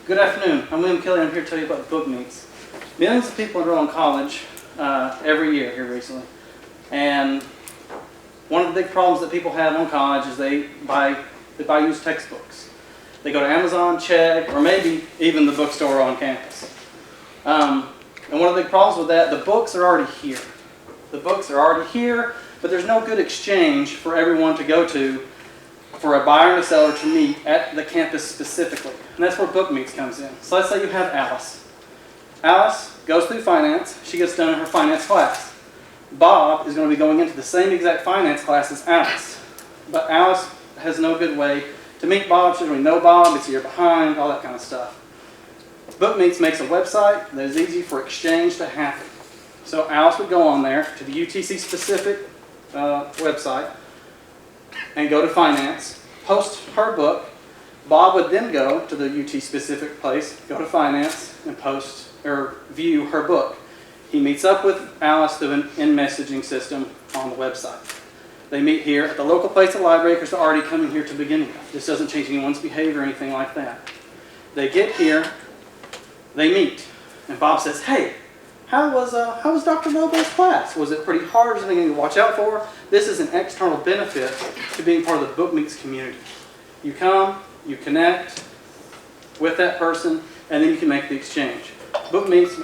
Good afternoon. I'm William Kelly. I'm here to tell you about BookMeets. Millions of people enroll in college every year here recently. And one of the big problems that people have on college is they buy used textbooks. They go to Amazon, Chegg, or maybe even the bookstore on campus. And one of the big problems with that, the books are already here. The books are already here, but there's no good exchange for everyone to go to for a buyer and a seller to meet at the campus specifically. And that's where BookMeets comes in. So let's say you have Alice. Alice goes through finance. She gets done in her finance class. Bob is going to be going into the same exact finance class as Alice. But Alice has no good way to meet Bob. She doesn't really know Bob. It's a year behind, all that kind of stuff. BookMeets makes a website that is easy for exchange to happen. So Alice would go on there to the UTC specific website and go to finance, post her book. Bob would then go to the UT specific place, go to finance, and post or view her book. He meets up with Alice through an in-messaging system on the website. They meet here at the local place at the library because they're already coming here to begin with. This doesn't change anyone's behavior or anything like that. They get here, they meet, and Bob says, "Hey, how was Dr. Lobo's class? Was it pretty hard? Is there anything to watch out for?" This is an external benefit to being part of the BookMeets community. You come, you connect with that person, and then you can make the exchange. BookMeets.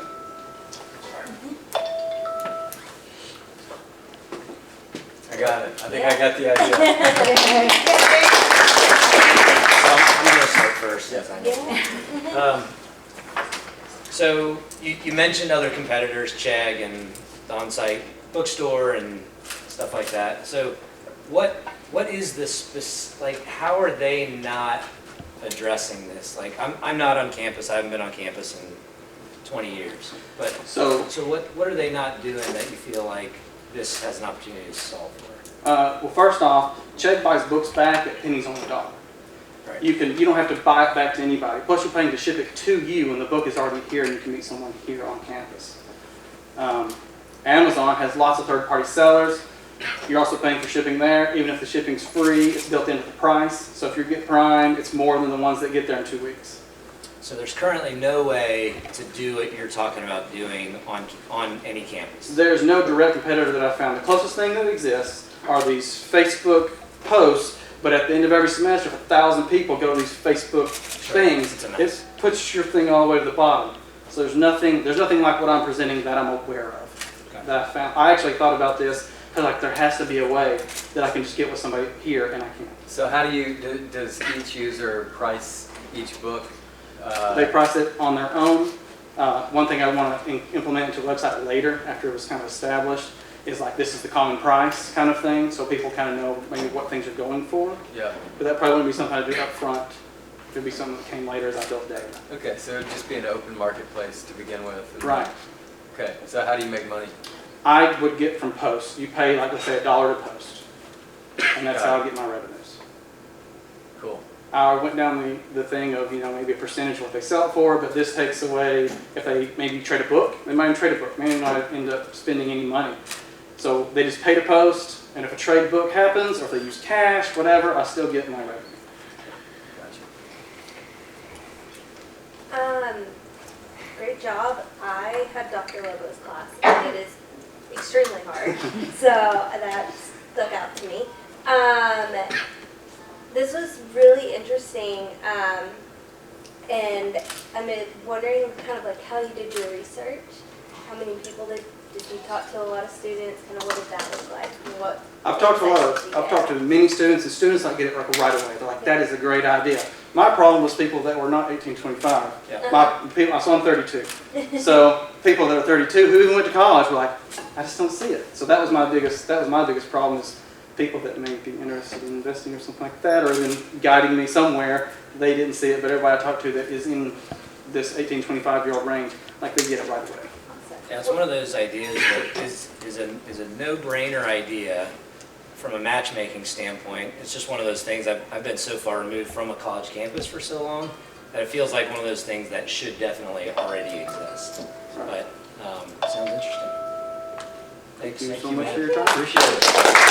I got it. I think I got the idea. I'm going to start first. Yes. So you mentioned other competitors, Chegg and the on-site bookstore and stuff like that. So what is this, like, how are they not addressing this? Like, I'm not on campus. I haven't been on campus in 20 years. But so what are they not doing that you feel like this has an opportunity to solve for? Well, first off, Chegg buys books back at pennies on the dollar. Right. You don't have to buy it back to anybody. Plus, you're paying to ship it to you, and the book is already here, and you can meet someone here on campus. Amazon has lots of third-party sellers. You're also paying for shipping there. Even if the shipping's free, it's built into the price. So if you get Prime, it's more than the ones that get there in 2 weeks. So there's currently no way to do what you're talking about doing on any campus? There's no direct competitor that I've found. The closest thing that exists are these Facebook posts, but at the end of every semester, if 1,000 people go to these Facebook things, it puts your thing all the way to the bottom. So there's nothing like what I'm presenting that I'm aware of. Okay. That I found. I actually thought about this because like there has to be a way that I can just get with somebody here, and I can't. So how do you does each user price each book? They price it on their own. One thing I want to implement into the website later, after it was kind of established, is like this is the common price kind of thing, so people kind of know maybe what things are going for. Yeah. But that probably wouldn't be something I do up front. It would be something that came later as I built data. Okay, so it would just be an open marketplace to begin with. Right. Okay, so how do you make money? I would get from posts. You pay, like, let's say $1 to post. And that's how I get my revenues. Cool. I went down the thing of, maybe a percentage of what they sell it for, but this takes away, if they maybe trade a book, they might even trade a book, may not end up spending any money. So they just pay to post, and if a trade book happens, or if they use cash, whatever, I still get my revenue. Gotcha. Great job. I had Dr. Lobo's class, and it is extremely hard, so that stuck out to me. This was really interesting, and I'm wondering kind of like how you did your research. How many people did you talk to? A lot of students. Kind of what did that look like? I've talked to many students, and students like get it like right away. They're like, "That is a great idea." My problem was people that were not 18, 25. Yeah. So I'm 32. So people that are 32 who even went to college were like, "I just don't see it." So that was my biggest problem is people that may be interested in investing or something like that, or even guiding me somewhere. They didn't see it, but everybody I talked to that is in this 18, 25-year-old range, like they get it right away. Yeah, it's one of those ideas that is a no-brainer idea from a matchmaking standpoint. It's just one of those things. I've been so far removed from a college campus for so long that it feels like one of those things that should definitely already exist. But sounds interesting. Thank you so much for your time. Appreciate it.